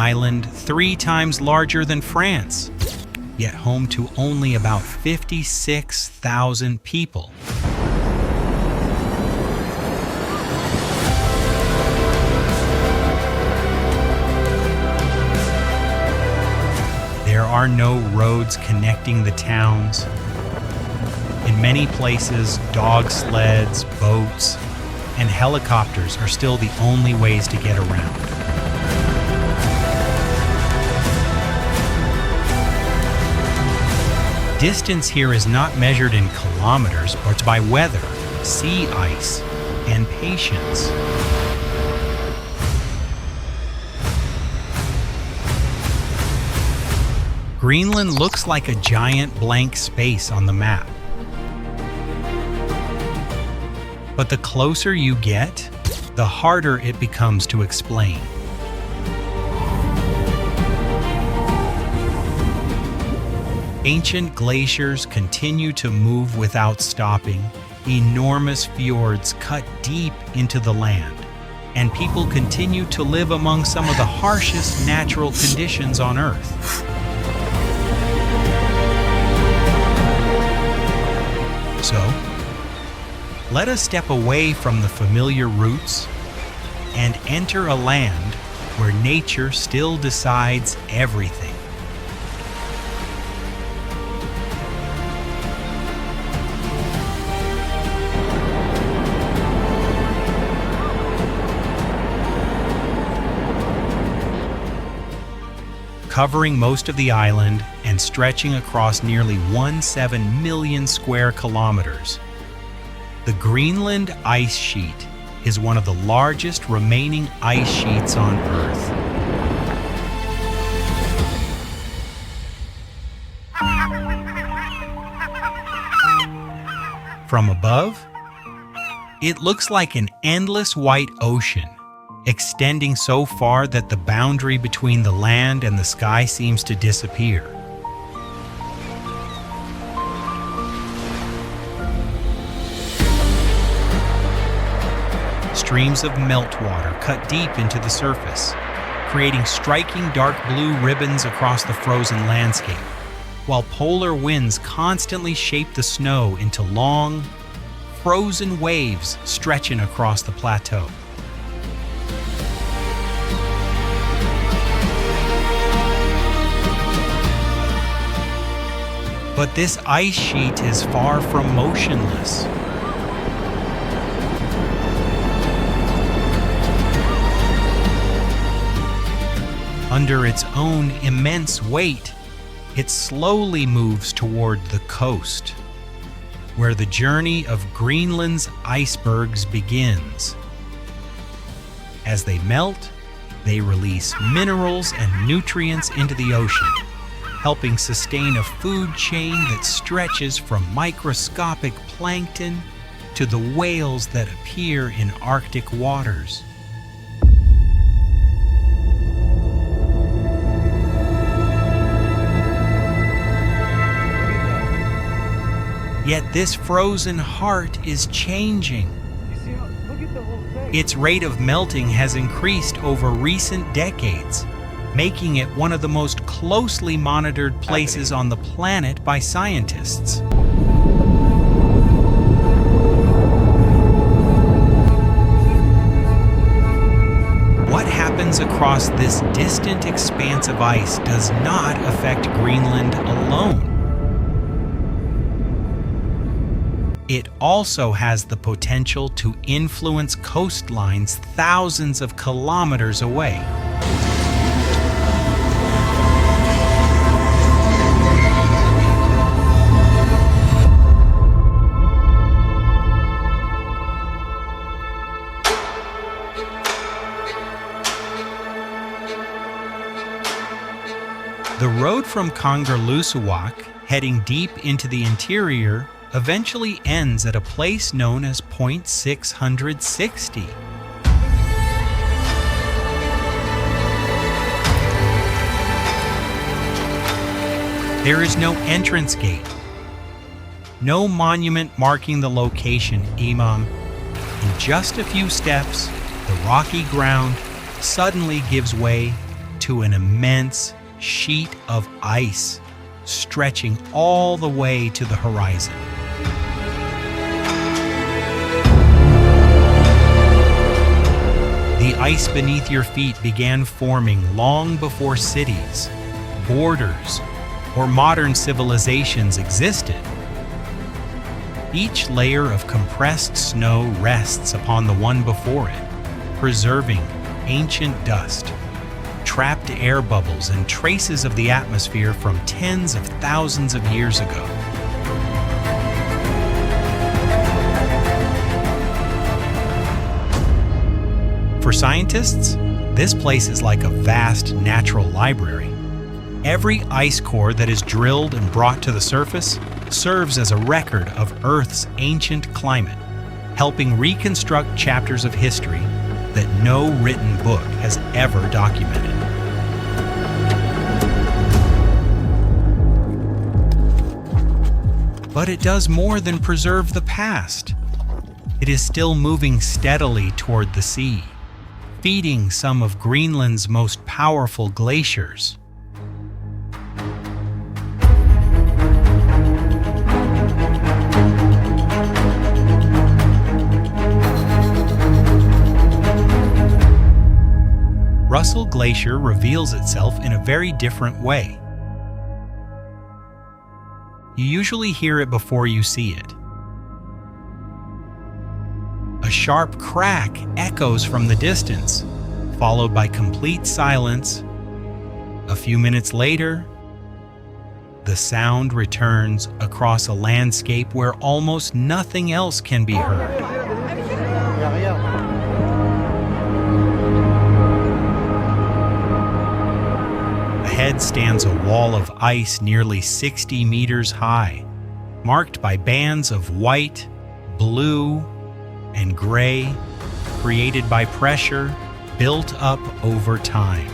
island 3 times larger than France, yet home to only about 56,000 people. There are no roads connecting the towns. In many places, dog sleds, boats, and helicopters are still the only ways to get around. Distance here is not measured in kilometers, but by weather, sea ice, and patience. Greenland looks like a giant blank space on the map. But the closer you get, the harder it becomes to explain. Ancient glaciers continue to move without stopping. Enormous fjords cut deep into the land, and people continue to live among some of the harshest natural conditions on Earth. So, let us step away from the familiar routes and enter a land where nature still decides everything. Covering most of the island and stretching across nearly 17 million square kilometers, the Greenland ice sheet is one of the largest remaining ice sheets on Earth. From above, it looks like an endless white ocean, extending so far that the boundary between the land and the sky seems to disappear. Streams of meltwater cut deep into the surface, creating striking dark blue ribbons across the frozen landscape, while polar winds constantly shape the snow into long, frozen waves stretching across the plateau. But this ice sheet is far from motionless. Under its own immense weight, it slowly moves toward the coast, where the journey of Greenland's icebergs begins. As they melt, they release minerals and nutrients into the ocean, helping sustain a food chain that stretches from microscopic plankton to the whales that appear in Arctic waters. Yet this frozen heart is changing. Its rate of melting has increased over recent decades, making it one of the most closely monitored places on the planet by scientists. What happens across this distant expanse of ice does not affect Greenland alone. It also has the potential to influence coastlines thousands of kilometers away. The road from Kangerlussuaq, heading deep into the interior, eventually ends at a place known as Point 660. There is no entrance gate, no monument marking the location, Imam. In just a few steps, the rocky ground suddenly gives way to an immense sheet of ice stretching all the way to the horizon. The ice beneath your feet began forming long before cities, borders, or modern civilizations existed. Each layer of compressed snow rests upon the one before it, preserving ancient dust, trapped air bubbles, and traces of the atmosphere from tens of thousands of years ago. For scientists, this place is like a vast natural library. Every ice core that is drilled and brought to the surface serves as a record of Earth's ancient climate, helping reconstruct chapters of history that no written book has ever documented. But it does more than preserve the past. It is still moving steadily toward the sea, feeding some of Greenland's most powerful glaciers. Russell Glacier reveals itself in a very different way. You usually hear it before you see it. A sharp crack echoes from the distance, followed by complete silence. A few minutes later, the sound returns across a landscape where almost nothing else can be heard. Ahead stands a wall of ice nearly 60 meters high, marked by bands of white, blue, and gray, created by pressure built up over time.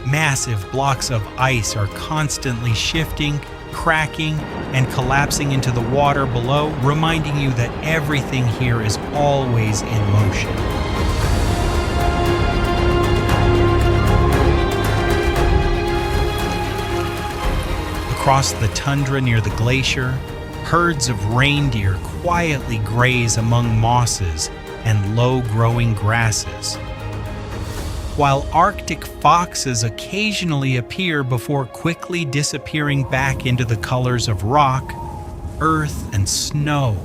Massive blocks of ice are constantly shifting, cracking, and collapsing into the water below, reminding you that everything here is always in motion. Across the tundra near the glacier, herds of reindeer quietly graze among mosses and low-growing grasses, while Arctic foxes occasionally appear before quickly disappearing back into the colors of rock, earth, and snow.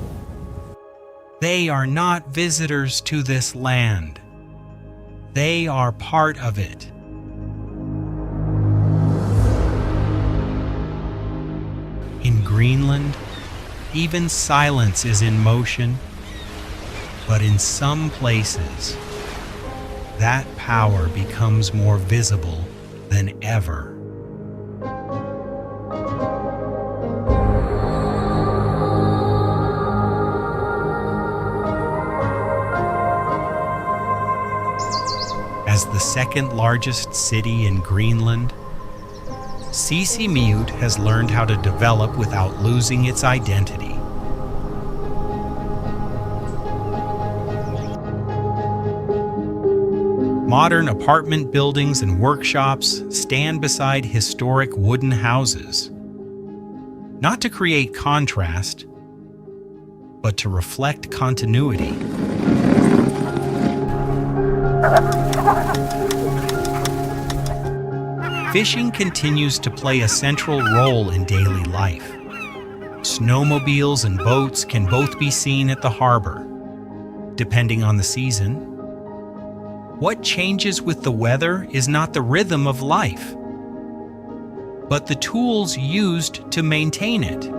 They are not visitors to this land. They are part of it. In Greenland, even silence is in motion, but in some places, that power becomes more visible than ever. As the second largest city in Greenland, Inuit has learned how to develop without losing its identity. Modern apartment buildings and workshops stand beside historic wooden houses, not to create contrast, but to reflect continuity. Fishing continues to play a central role in daily life. Snowmobiles and boats can both be seen at the harbor, depending on the season. What changes with the weather is not the rhythm of life, but the tools used to maintain it.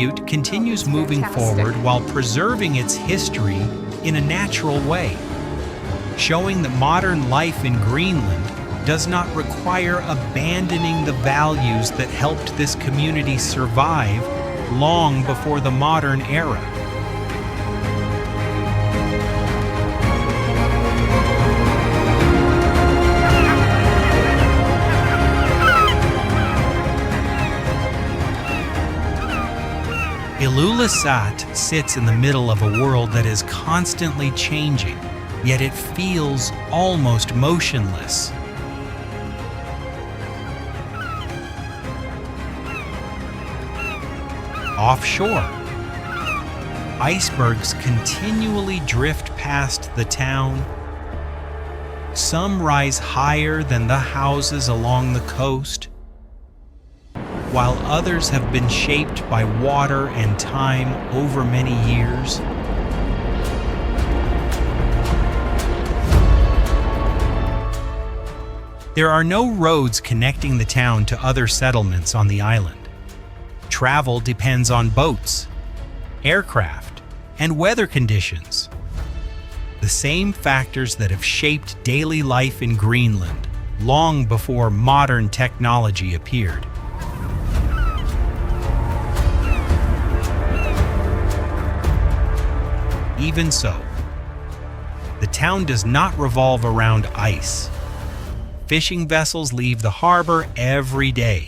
Inuit continues moving forward while preserving its history in a natural way, showing that modern life in Greenland does not require abandoning the values that helped this community survive long before the modern era. Ilulissat sits in the middle of a world that is constantly changing, yet it feels almost motionless. Offshore, icebergs continually drift past the town. Some rise higher than the houses along the coast, while others have been shaped by water and time over many years. There are no roads connecting the town to other settlements on the island. Travel depends on boats, aircraft, and weather conditions. The same factors that have shaped daily life in Greenland long before modern technology appeared. Even so, the town does not revolve around ice. Fishing vessels leave the harbor every day.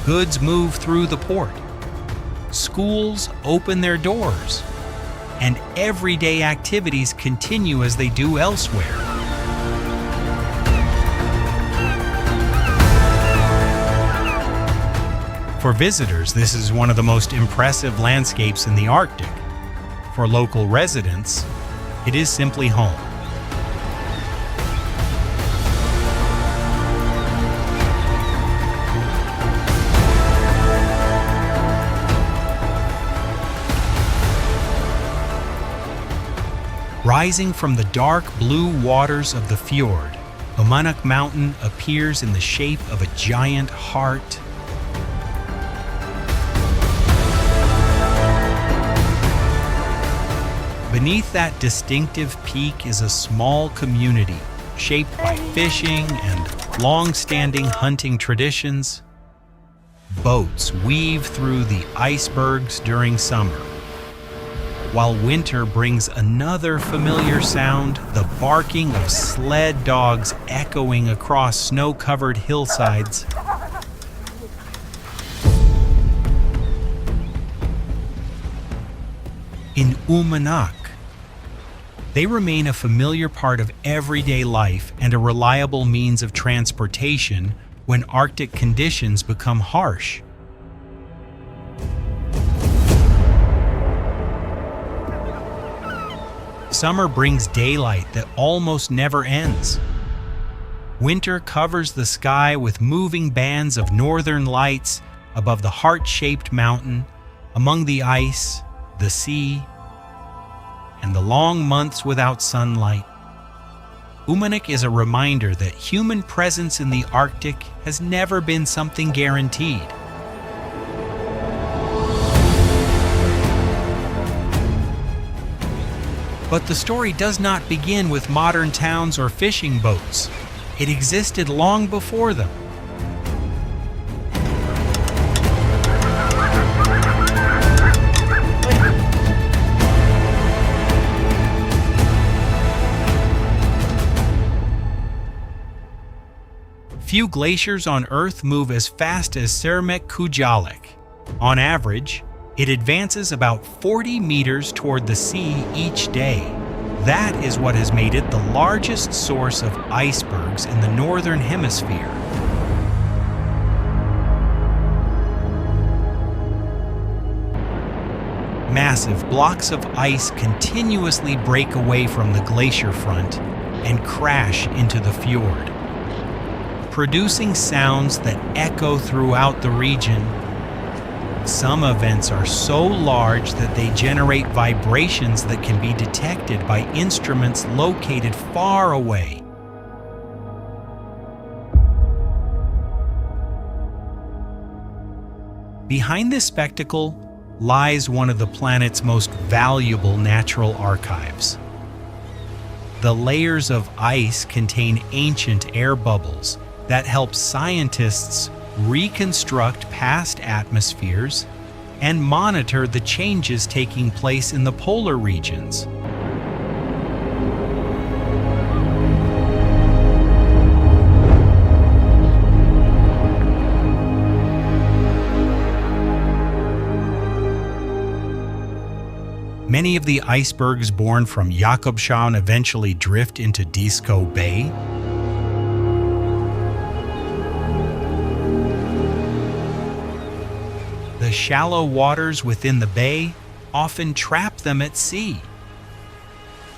Goods move through the port. Schools open their doors. And everyday activities continue as they do elsewhere. For visitors, this is one of the most impressive landscapes in the Arctic. For local residents, it is simply home. Rising from the dark blue waters of the fjord, Umunuk Mountain appears in the shape of a giant heart. Beneath that distinctive peak is a small community shaped by fishing and long-standing hunting traditions. Boats weave through the icebergs during summer, while winter brings another familiar sound, the barking of sled dogs echoing across snow-covered hillsides. In Umunuk, they remain a familiar part of everyday life and a reliable means of transportation when Arctic conditions become harsh. Summer brings daylight that almost never ends. Winter covers the sky with moving bands of northern lights above the heart-shaped mountain, among the ice, the sea, and the long months without sunlight. Umunuk is a reminder that human presence in the Arctic has never been something guaranteed. But the story does not begin with modern towns or fishing boats. It existed long before them. Few glaciers on Earth move as fast as Cermek Kujalik. On average, it advances about 40 meters toward the sea each day. That is what has made it the largest source of icebergs in the Northern Hemisphere. Massive blocks of ice continuously break away from the glacier front and crash into the fjord, producing sounds that echo throughout the region. Some events are so large that they generate vibrations that can be detected by instruments located far away. Behind this spectacle lies one of the planet's most valuable natural archives. The layers of ice contain ancient air bubbles that help scientists reconstruct past atmospheres and monitor the changes taking place in the polar regions. many of the icebergs born from Jakobshavn eventually drift into Disko Bay? The shallow waters within the bay often trap them at sea,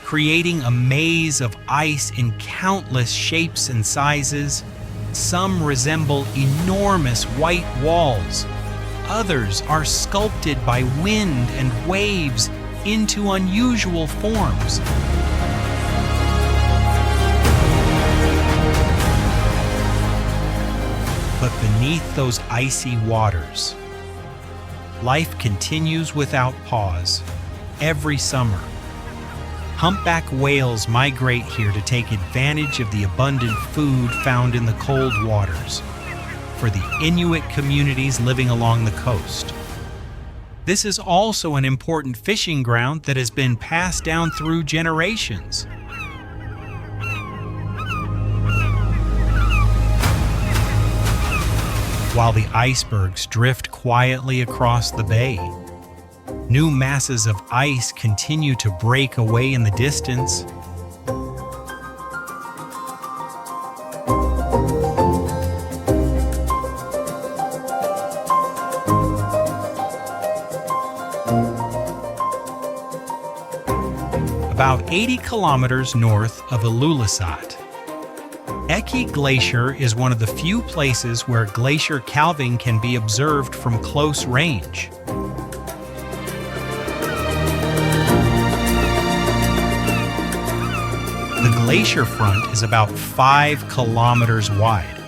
creating a maze of ice in countless shapes and sizes. Some resemble enormous white walls. Others are sculpted by wind and waves into unusual forms. But beneath those icy waters, life continues without pause. Every summer, humpback whales migrate here to take advantage of the abundant food found in the cold waters for the Inuit communities living along the coast. This is also an important fishing ground that has been passed down through generations. While the icebergs drift quietly across the bay, new masses of ice continue to break away in the distance. About 80 kilometers north of Ilulissat, Eki Glacier is one of the few places where glacier calving can be observed from close range. The glacier front is about 5 kilometers wide,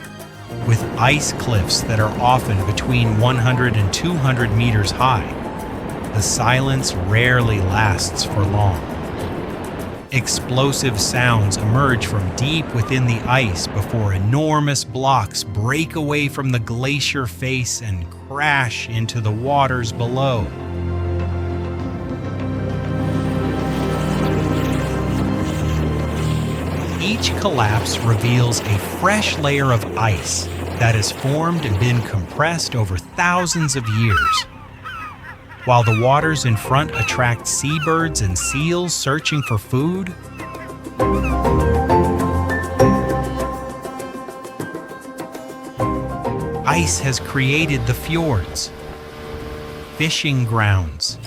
with ice cliffs that are often between 100 and 200 meters high. The silence rarely lasts for long. Explosive sounds emerge from deep within the ice before enormous blocks break away from the glacier face and crash into the waters below. Each collapse reveals a fresh layer of ice that has formed and been compressed over thousands of years. While the waters in front attract seabirds and seals searching for food, ice has created the fjords, fishing grounds,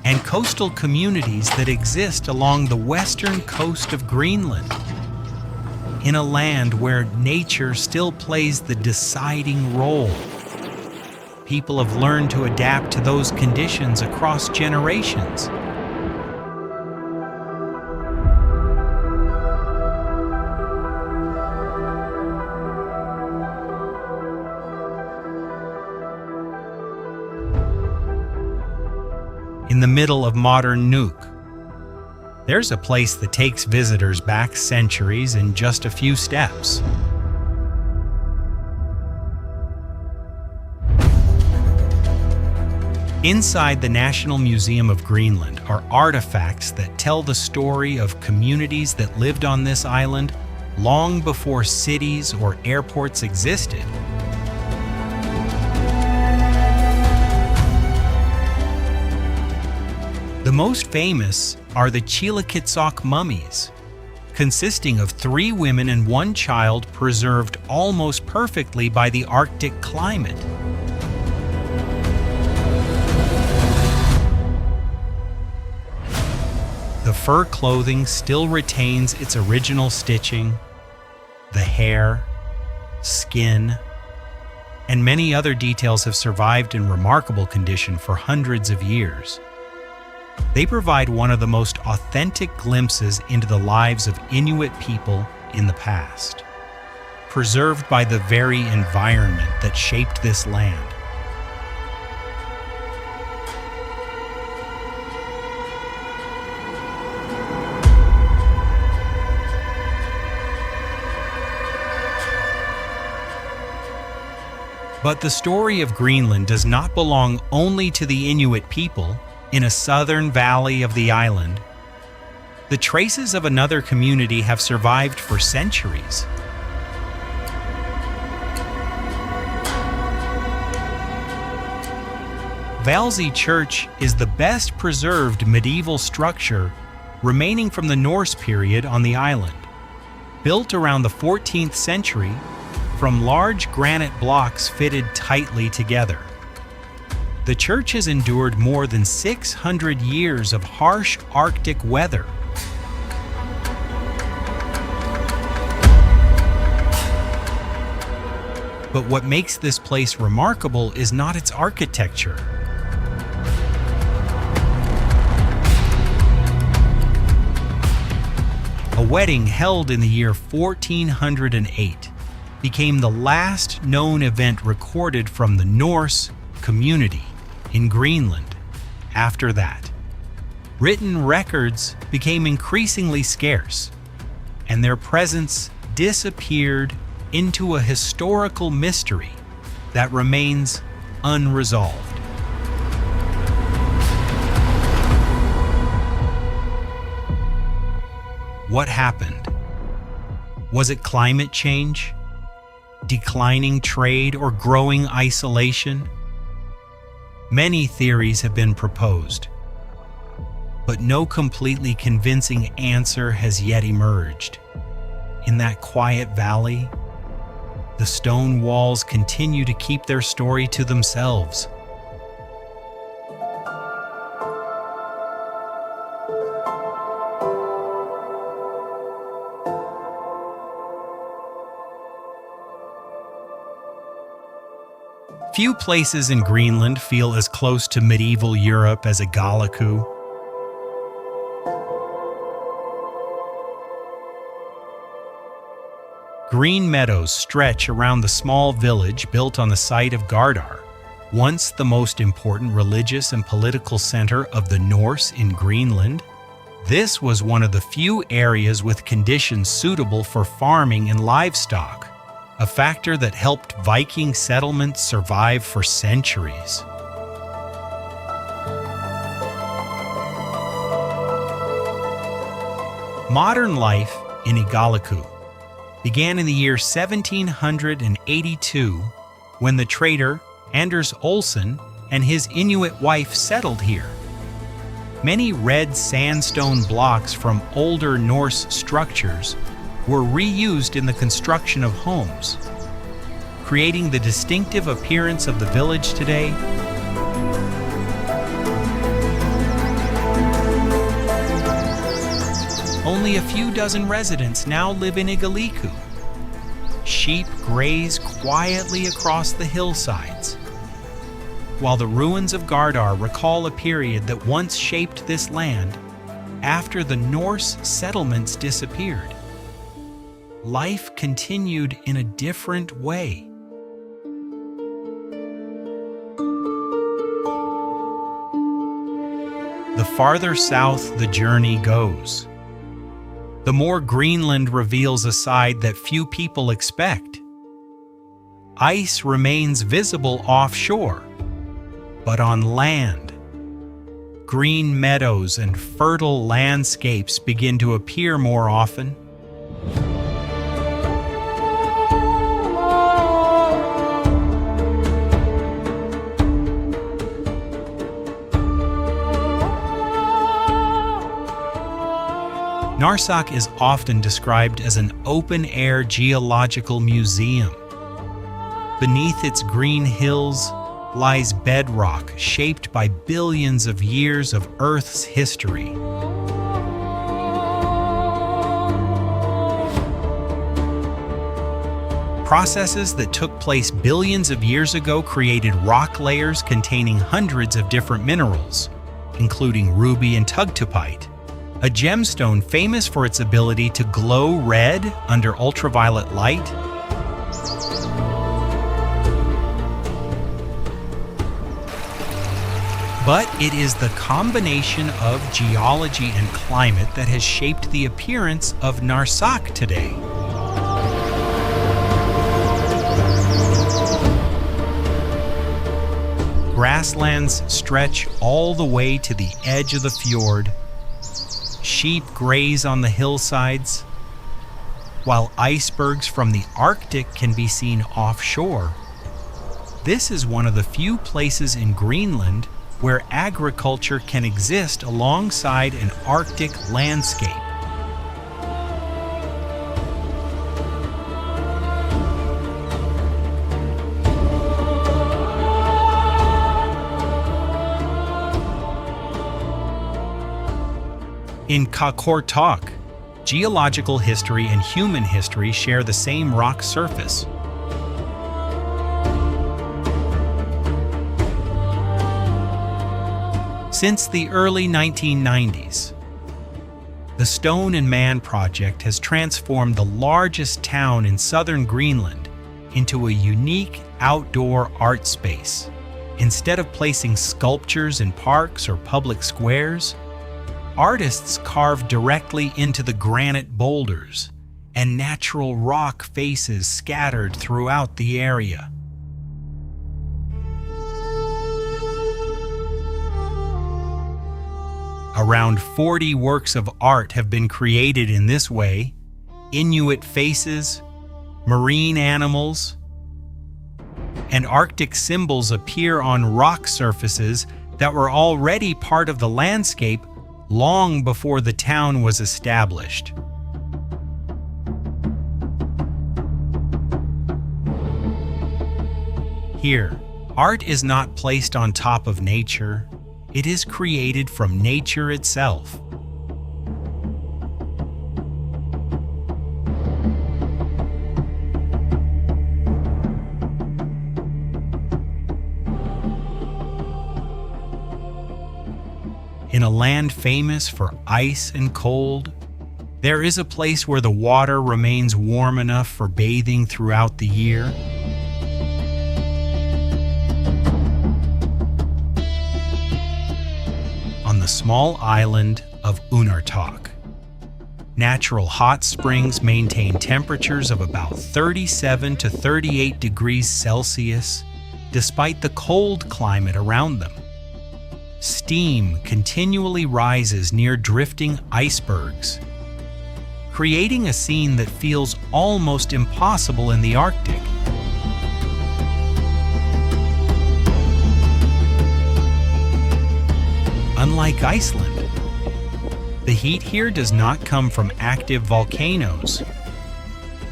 and coastal communities that exist along the western coast of Greenland, in a land where nature still plays the deciding role. People have learned to adapt to those conditions across generations. In the middle of modern Nuuk, there's a place that takes visitors back centuries in just a few steps. Inside the National Museum of Greenland are artifacts that tell the story of communities that lived on this island long before cities or airports existed. The most famous are the Chilakitsock mummies, consisting of 3 women and 1 child preserved almost perfectly by the Arctic climate. The fur clothing still retains its original stitching, the hair, skin, and many other details have survived in remarkable condition for hundreds of years. They provide one of the most authentic glimpses into the lives of Inuit people in the past, preserved by the very environment that shaped this land. But the story of Greenland does not belong only to the Inuit people in a southern valley of the island. The traces of another community have survived for centuries. Valsey Church is the best preserved medieval structure remaining from the Norse period on the island. Built around the 14th century from large granite blocks fitted tightly together. The church has endured more than 600 years of harsh Arctic weather. But what makes this place remarkable is not its architecture. A wedding held in the year 1408 became the last known event recorded from the Norse community in Greenland. After that, written records became increasingly scarce, and their presence disappeared into a historical mystery that remains unresolved. What happened? Was it climate change, declining trade, or growing isolation? Many theories have been proposed, but no completely convincing answer has yet emerged. In that quiet valley, the stone walls continue to keep their story to themselves. Few places in Greenland feel as close to medieval Europe as Igaliku. Green meadows stretch around the small village built on the site of Gardar, once the most important religious and political center of the Norse in Greenland. This was one of the few areas with conditions suitable for farming and livestock, a factor that helped Viking settlements survive for centuries. Modern life in Igaliku began in the year 1782 when the trader Anders Olsen and his Inuit wife settled here. Many red sandstone blocks from older Norse structures were reused in the construction of homes, creating the distinctive appearance of the village today. Only a few dozen residents now live in Igaliku. Sheep graze quietly across the hillsides, while the ruins of Gardar recall a period that once shaped this land after the Norse settlements disappeared. Life continued in a different way. The farther south the journey goes, the more Greenland reveals a side that few people expect. Ice remains visible offshore, but on land, green meadows and fertile landscapes begin to appear more often. Narsaq is often described as an open-air geological museum. Beneath its green hills lies bedrock shaped by billions of years of Earth's history. Processes that took place billions of years ago created rock layers containing hundreds of different minerals, including ruby and tugtupite, a gemstone famous for its ability to glow red under ultraviolet light. But it is the combination of geology and climate that has shaped the appearance of Narsaq today. Grasslands stretch all the way to the edge of the fjord. Sheep graze on the hillsides, while icebergs from the Arctic can be seen offshore. This is one of the few places in Greenland where agriculture can exist alongside an Arctic landscape. In Qaqortoq, geological history and human history share the same rock surface. Since the early 1990s, the Stone and Man project has transformed the largest town in southern Greenland into a unique outdoor art space. Instead of placing sculptures in parks or public squares, artists carve directly into the granite boulders and natural rock faces scattered throughout the area. Around 40 works of art have been created in this way: Inuit faces, marine animals, and Arctic symbols appear on rock surfaces that were already part of the landscape long before the town was established. Here, art is not placed on top of nature, it is created from nature itself. In a land famous for ice and cold, there is a place where the water remains warm enough for bathing throughout the year. On the small island of Unartok, natural hot springs maintain temperatures of about 37 to 38 degrees Celsius, despite the cold climate around them. Steam continually rises near drifting icebergs, creating a scene that feels almost impossible in the Arctic. Unlike Iceland, the heat here does not come from active volcanoes.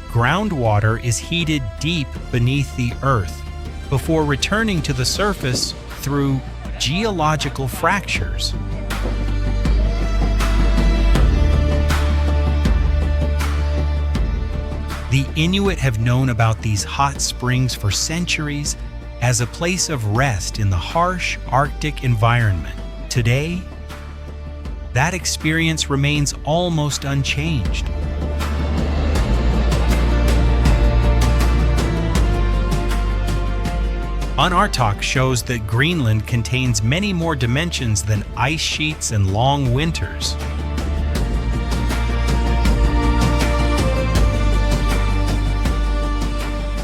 Groundwater is heated deep beneath the earth before returning to the surface through geological fractures. The Inuit have known about these hot springs for centuries as a place of rest in the harsh Arctic environment. Today, that experience remains almost unchanged. Unartok shows that Greenland contains many more dimensions than ice sheets and long winters.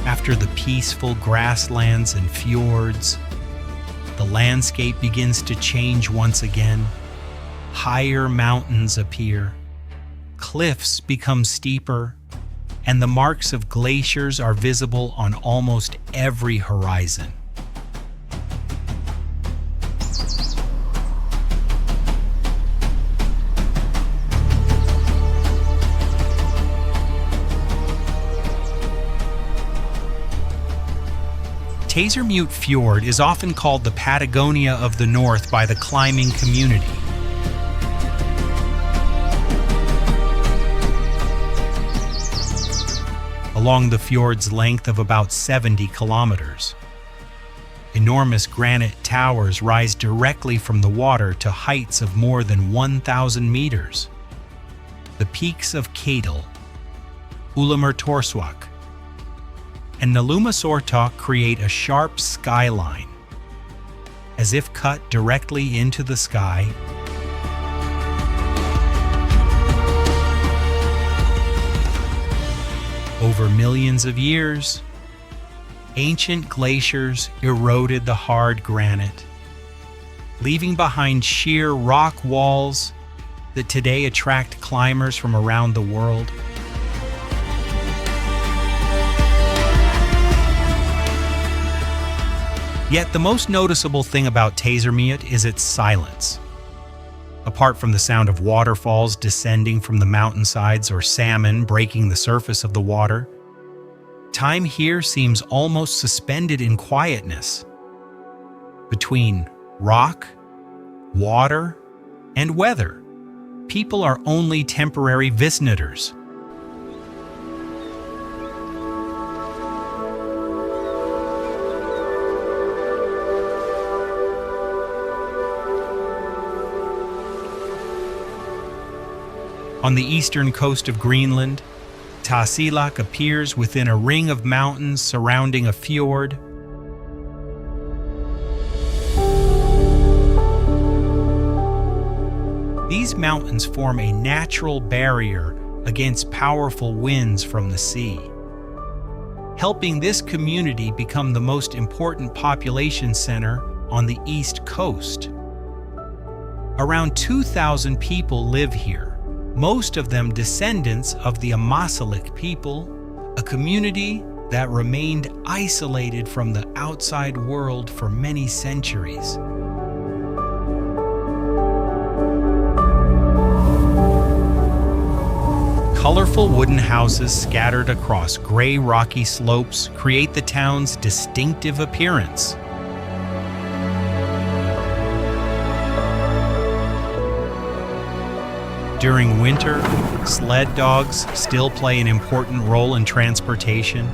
After the peaceful grasslands and fjords, the landscape begins to change once again. Higher mountains appear, cliffs become steeper, and the marks of glaciers are visible on almost every horizon. Tasermute Fjord is often called the Patagonia of the North by the climbing community. Along the fjord's length of about 70 kilometers, enormous granite towers rise directly from the water to heights of more than 1,000 meters. The peaks of Kadal, Ulamertorswak, and Nalumasortok create a sharp skyline, as if cut directly into the sky. Over millions of years, ancient glaciers eroded the hard granite, leaving behind sheer rock walls that today attract climbers from around the world. Yet the most noticeable thing about Tasermiut is its silence. Apart from the sound of waterfalls descending from the mountainsides or salmon breaking the surface of the water, time here seems almost suspended in quietness. Between rock, water, and weather, people are only temporary visitors. On the eastern coast of Greenland, Tasiilaq appears within a ring of mountains surrounding a fjord. These mountains form a natural barrier against powerful winds from the sea, helping this community become the most important population center on the east coast. Around 2,000 people live here, most of them descendants of the Amasilik people, a community that remained isolated from the outside world for many centuries. Colorful wooden houses scattered across gray rocky slopes create the town's distinctive appearance. During winter, sled dogs still play an important role in transportation.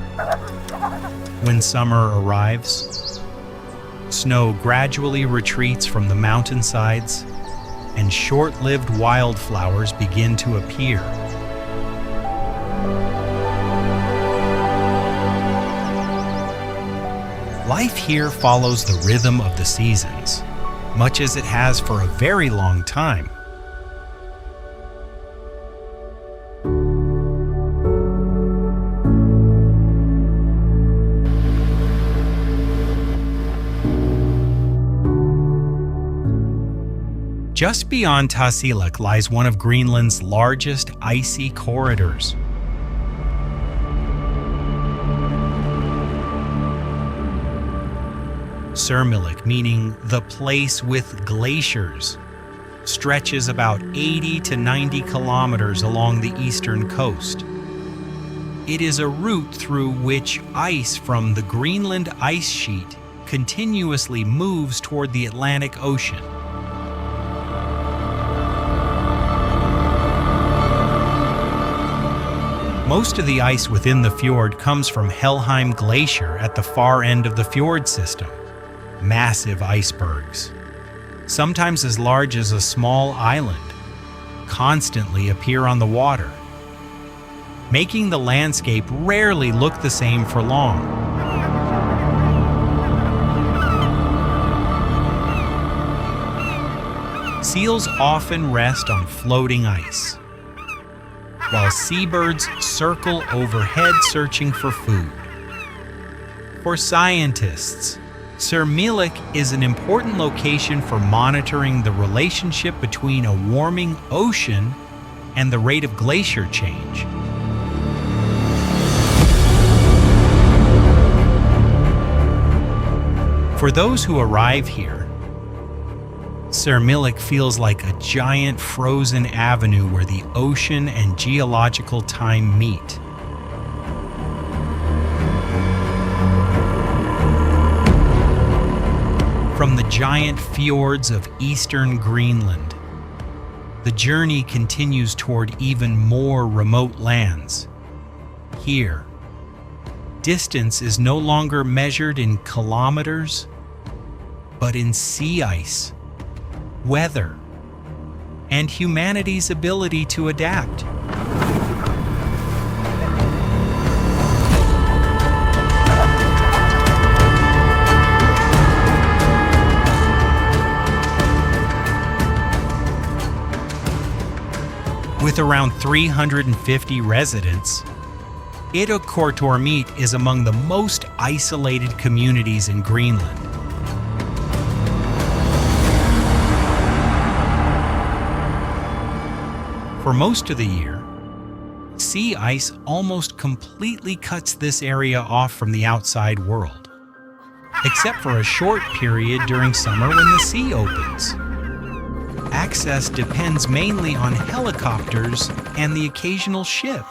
When summer arrives, snow gradually retreats from the mountainsides, and short-lived wildflowers begin to appear. Life here follows the rhythm of the seasons, much as it has for a very long time. Just beyond Tasiilaq lies one of Greenland's largest icy corridors. Surmilik, meaning the place with glaciers, stretches about 80 to 90 kilometers along the eastern coast. It is a route through which ice from the Greenland ice sheet continuously moves toward the Atlantic Ocean. Most of the ice within the fjord comes from Helheim Glacier at the far end of the fjord system. Massive icebergs, sometimes as large as a small island, constantly appear on the water, making the landscape rarely look the same for long. Seals often rest on floating ice, while seabirds circle overhead searching for food. For scientists, Surmilik is an important location for monitoring the relationship between a warming ocean and the rate of glacier change. For those who arrive here, Surmilik feels like a giant frozen avenue where the ocean and geological time meet. From the giant fjords of eastern Greenland, the journey continues toward even more remote lands. Here, distance is no longer measured in kilometers, but in sea ice, weather, and humanity's ability to adapt. With around 350 residents, Inuit is among the most isolated communities in Greenland. For most of the year, sea ice almost completely cuts this area off from the outside world. except for a short period during summer when the sea opens. Access depends mainly on helicopters and the occasional ship.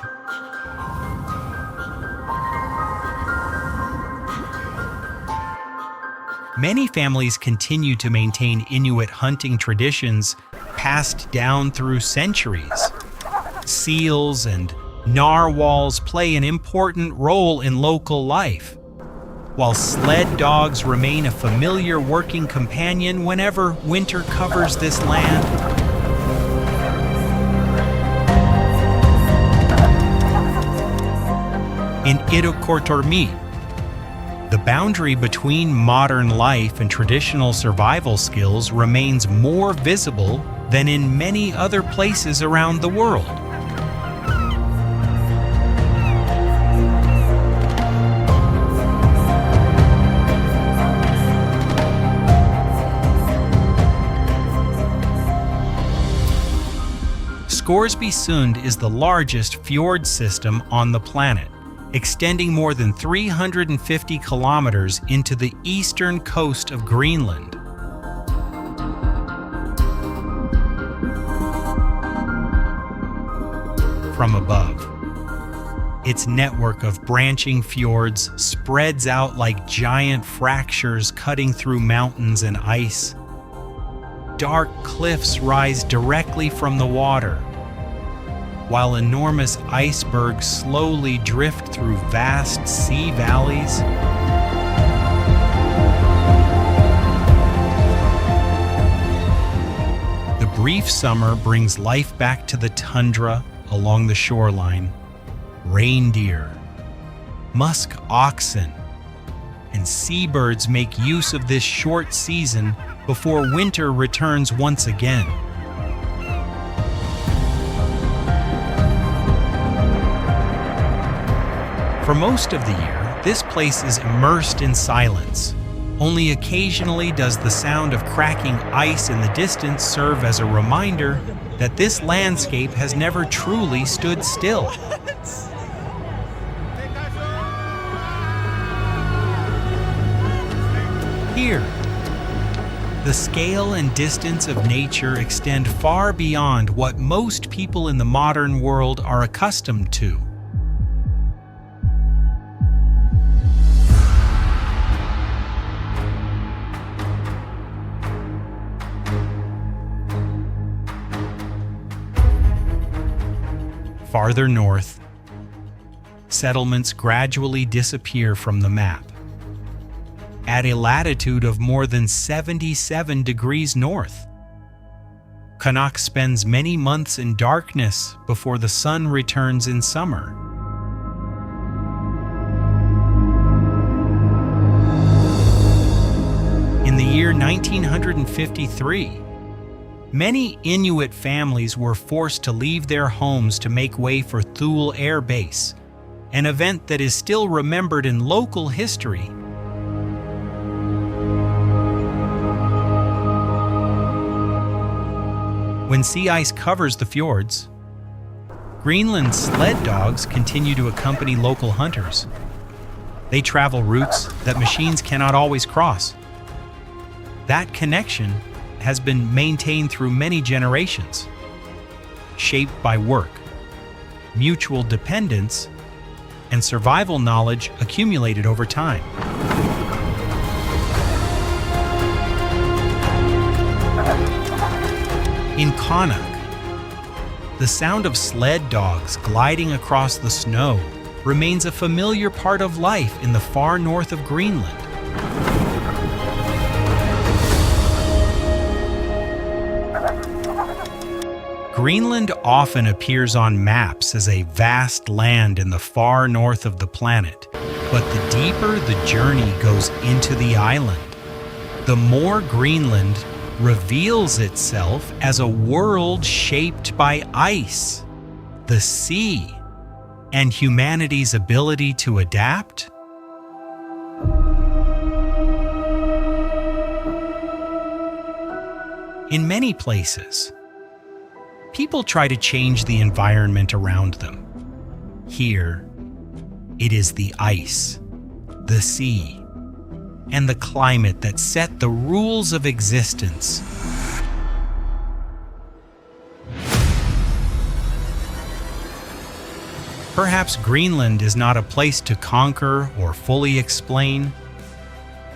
Many families continue to maintain Inuit hunting traditions passed down through centuries. Seals and narwhals play an important role in local life, while sled dogs remain a familiar working companion whenever winter covers this land. In Inuit, the boundary between modern life and traditional survival skills remains more visible than in many other places around the world. Scoresby Sund is the largest fjord system on the planet, extending more than 350 kilometers into the eastern coast of Greenland. From above, its network of branching fjords spreads out like giant fractures cutting through mountains and ice. Dark cliffs rise directly from the water, while enormous icebergs slowly drift through vast sea valleys. The brief summer brings life back to the tundra along the shoreline. Reindeer, musk oxen, and seabirds make use of this short season before winter returns once again. For most of the year, this place is immersed in silence. Only occasionally does the sound of cracking ice in the distance serve as a reminder that this landscape has never truly stood still. Here, the scale and distance of nature extend far beyond what most people in the modern world are accustomed to. Farther north, settlements gradually disappear from the map. At a latitude of more than 77 degrees north, Canuck spends many months in darkness before the sun returns in summer. In the year 1953, many Inuit families were forced to leave their homes to make way for Thule Air Base, an event that is still remembered in local history. When sea ice covers the fjords, Greenland sled dogs continue to accompany local hunters. They travel routes that machines cannot always cross. That connection has been maintained through many generations, shaped by work, mutual dependence, and survival knowledge accumulated over time. In Canuck, the sound of sled dogs gliding across the snow remains a familiar part of life in the far north of Greenland. Greenland often appears on maps as a vast land in the far north of the planet, but the deeper the journey goes into the island, the more Greenland reveals itself as a world shaped by ice, the sea, and humanity's ability to adapt. In many places, people try to change the environment around them. Here, it is the ice, the sea, and the climate that set the rules of existence. Perhaps Greenland is not a place to conquer or fully explain.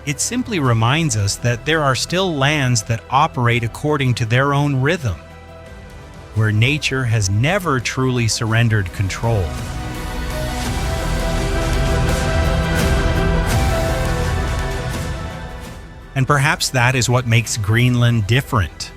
It simply reminds us that there are still lands that operate according to their own rhythm, where nature has never truly surrendered control. And perhaps that is what makes Greenland different.